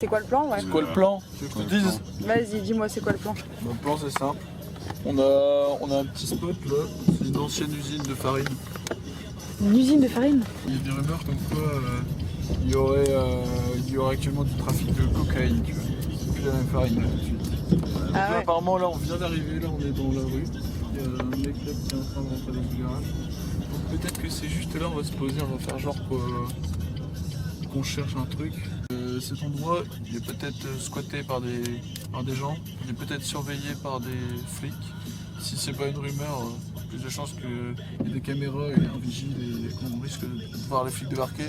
C'est quoi le plan, ouais? C'est quoi le plan? Tu veux que je te dise? Vas-y, dis-moi, c'est quoi le plan? Le plan c'est simple. On a un petit spot là, c'est une ancienne usine de farine. Une usine de farine? Il y a des rumeurs comme quoi il y aurait actuellement du trafic de cocaïne, tu vois. C'est plus la même farine là tout de suite. Donc Ah là, ouais. apparemment là on vient d'arriver, là on est dans la rue. Il y a un mec là qui est en train de rentrer dans le garage. Donc peut-être que c'est juste là, on va se poser, on va faire genre qu'on cherche un truc. Cet endroit il est peut-être squatté par des gens, il est peut-être surveillé par des flics. Si c'est pas une rumeur, plus de chances qu'il y ait des caméras et un vigile et qu'on risque de voir les flics débarquer.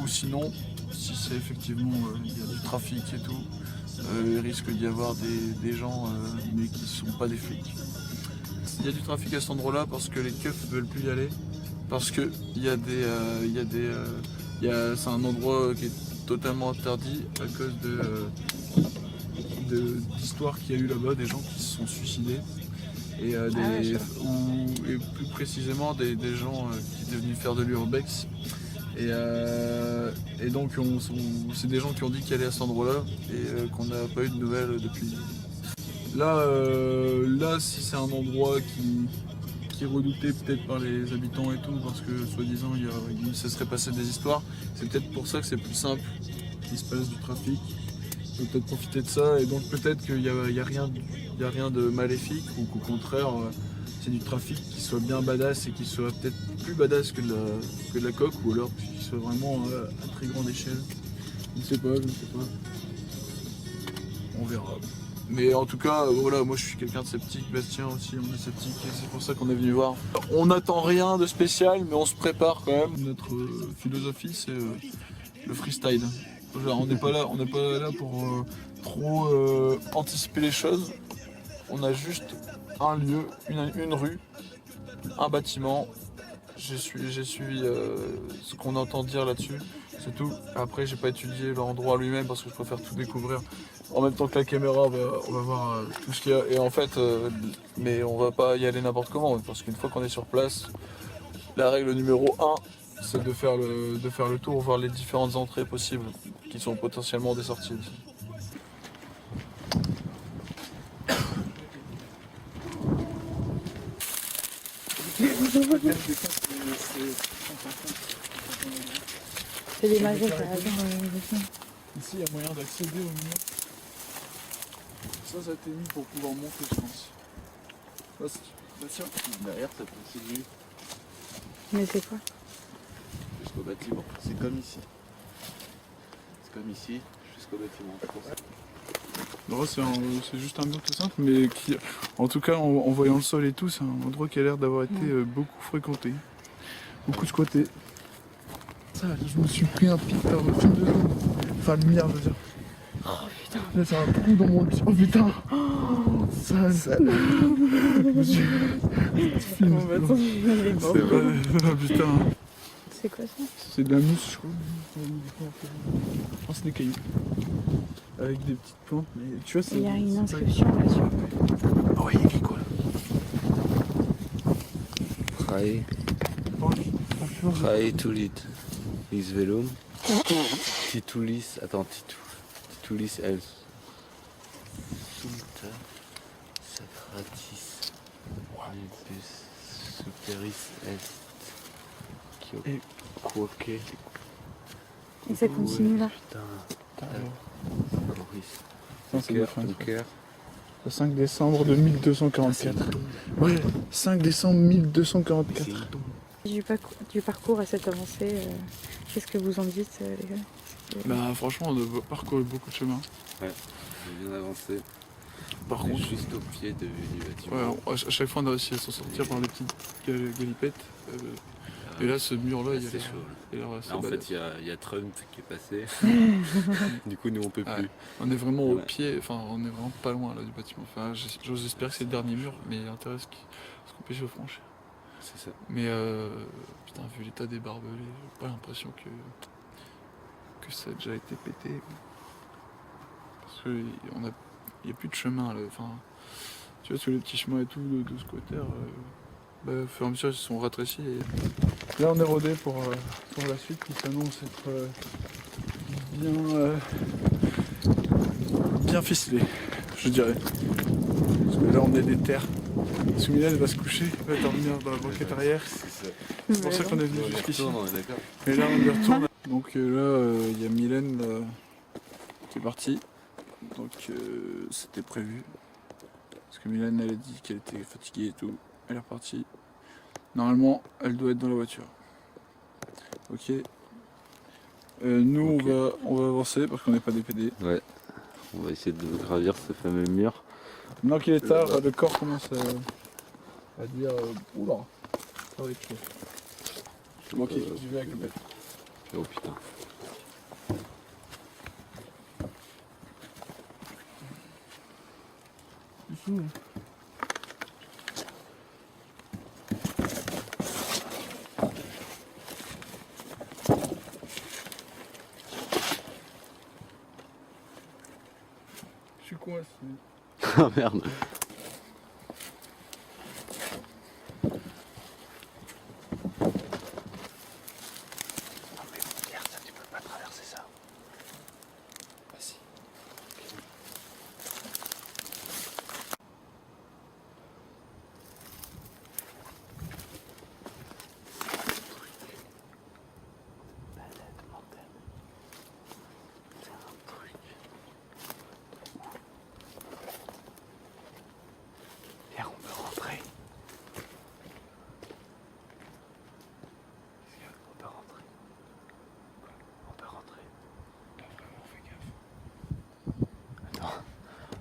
Ou sinon, si c'est effectivement il y a du trafic et tout, il risque d'y avoir des gens mais qui sont pas des flics. Il y a du trafic à cet endroit-là parce que les keufs veulent plus y aller, parce que c'est un endroit qui est totalement interdit à cause d'histoires qu'il y a eu là-bas, des gens qui se sont suicidés. Et, et plus précisément des gens qui étaient venus faire de l'urbex. Et donc c'est des gens qui ont dit qu'ils allaient à cet endroit-là et qu'on n'a pas eu de nouvelles depuis. Là si c'est un endroit qui est redouté peut-être par les habitants et tout, parce que soi-disant il se serait passé des histoires, c'est peut-être pour ça que c'est plus simple qu'il se passe du trafic. On peut peut-être profiter de ça, et donc peut-être qu'il n'y a rien de maléfique, ou qu'au contraire c'est du trafic qui soit bien badass et qui soit peut-être plus badass que de la coque, ou alors qu'il soit vraiment à très grande échelle. Je ne sais pas. On verra. Mais en tout cas, voilà, moi je suis quelqu'un de sceptique, Bastien aussi, on est sceptique, et c'est pour ça qu'on est venu voir. On n'attend rien de spécial, mais on se prépare quand même. Notre philosophie, c'est le freestyle. Genre, on n'est pas là pour trop anticiper les choses. On a juste un lieu, une rue, un bâtiment. J'ai suivi ce qu'on entend dire là-dessus, c'est tout. Après, j'ai pas étudié l'endroit lui-même parce que je préfère tout découvrir. En même temps que la caméra, on va voir tout ce qu'il y a. Et en fait, mais on va pas y aller n'importe comment, parce qu'une fois qu'on est sur place, la règle numéro 1, c'est de faire le tour, voir les différentes entrées possibles, qui sont potentiellement des sorties aussi. C'est des magasins, t'as raison. Ici, il y a moyen d'accéder au mur. Ça a été mis pour pouvoir monter, je pense. Derrière, ça continue Mais c'est quoi? jusqu'au bâtiment. C'est comme ici. C'est comme ici, jusqu'au bâtiment. Non, c'est juste un mur tout simple, mais qui, en tout cas, en voyant le sol et tout, c'est un endroit qui a l'air d'avoir été beaucoup fréquenté, beaucoup squatté. Ça, je me suis pris un pic par le film de zone. Enfin, lumière, je veux dire. Oh putain. Là, c'est un trou dans mon... Oh putain. Ça... Monsieur... Bon, bah, attends, il est mort. C'est pas... Ah, putain. C'est quoi ça? C'est de la mousse, je crois. Oh, c'est des cailloux. Avec des petites plantes, mais tu vois, c'est... Il y a une inscription là-dessus. Ah ouais, il y a écrit quoi là? Frei Tulit. Isvelum. Titulis. Attends, Titulis Els. Sulta. Sacratis. Nubus. Superis Est. Et- Quoque. Et ça continue là. Putain. Boris. Ça, c'est Cœur, des fins de ton cœur. Le 5 décembre de 1244. Ouais, 5 décembre 1244. Du parcours à cette avancée, qu'est-ce que vous en dites, les gars? Bah franchement, on a parcouru beaucoup de chemin. Ouais, j'ai bien avancé. Par On est contre, juste au pied du bâtiment. ouais, à chaque fois on a réussi à s'en sortir par des petites galipettes. Et là, ce mur-là, il y a c'est l'air- chaud. il a l'air assez En badass. fait, il y a Trump qui est passé. Du coup, nous, on peut Ouais. plus. On est vraiment au Ouais. pied, enfin on est vraiment pas loin là du bâtiment. Enfin, j'ose espérer que c'est le dernier mur, mais l'intérêt c'est qu'on puisse le franchir. C'est ça. Mais putain, vu l'état des barbelés, j'ai pas l'impression que ça a déjà été pété. Parce qu'il n'y a plus de chemin là. Enfin, tu vois, sur les petits chemins et tout de squatters, au fur et à mesure ils se sont rétrécis. Et... Là on est rodé pour la suite qui s'annonce être bien ficelé, je dirais. Parce que là on est des terres. Soumilène va se coucher, va dormir dans la banquette arrière. C'est pour ça qu'on est venu jusqu'ici. Mais là on y retourne. Donc là il y a Mylène qui est partie. Donc c'était prévu. Parce que Mylène elle a dit qu'elle était fatiguée et tout. Elle est repartie. Normalement elle doit être dans la voiture. Ok. Nous on va avancer parce qu'on n'est pas des PD. Ouais. On va essayer de gravir ce fameux mur. Maintenant qu'il est tard, le corps commence à dire oula, ça va être chaud. Ok, j'y vais avec le pet. Oh putain. Je suis coincé. Ah merde.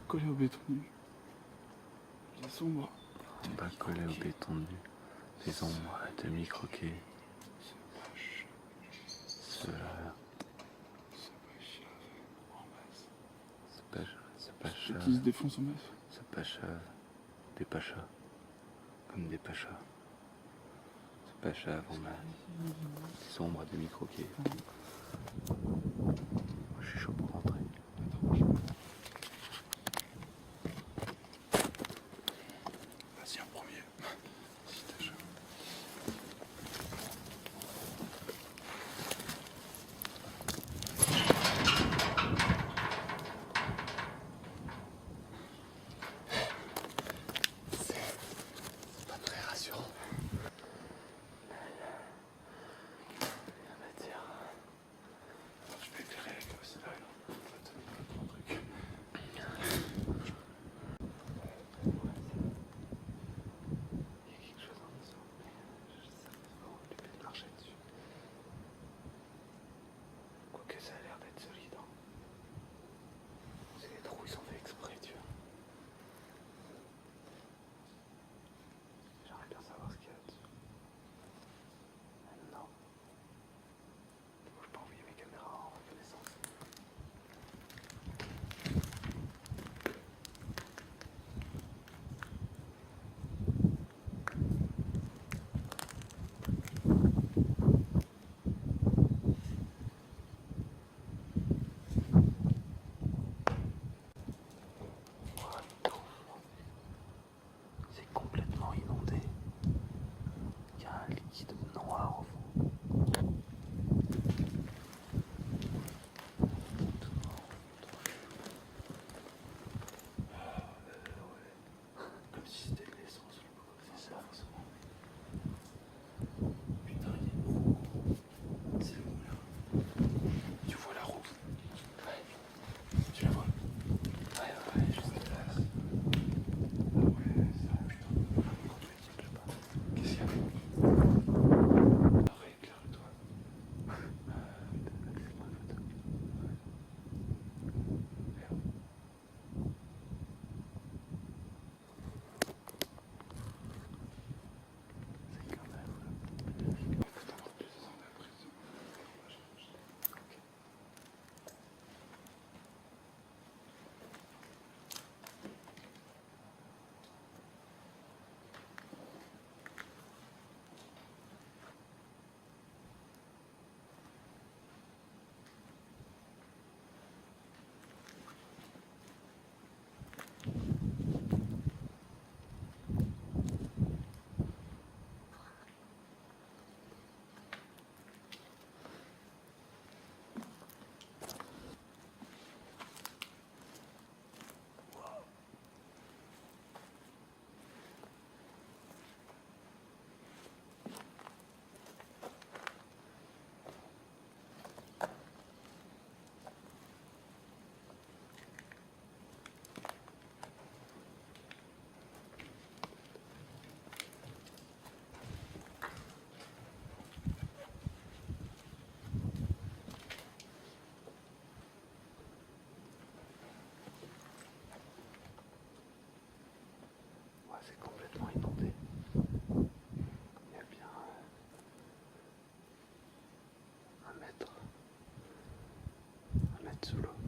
Collé au béton nu. Les sombres. On va coller au béton nu. Les ombres à demi croquées. Qui se défonce en masse. Ce pachave. Des pachas. Comme des pachas. Ce pachave en masse. Des ombres à demi croquées. Moi je suis chaud pour rentrer. Vas-y en premier. Si t'es chaud. C'est pas très rassurant. Je vais éclairer avec aussi là. Metsulo.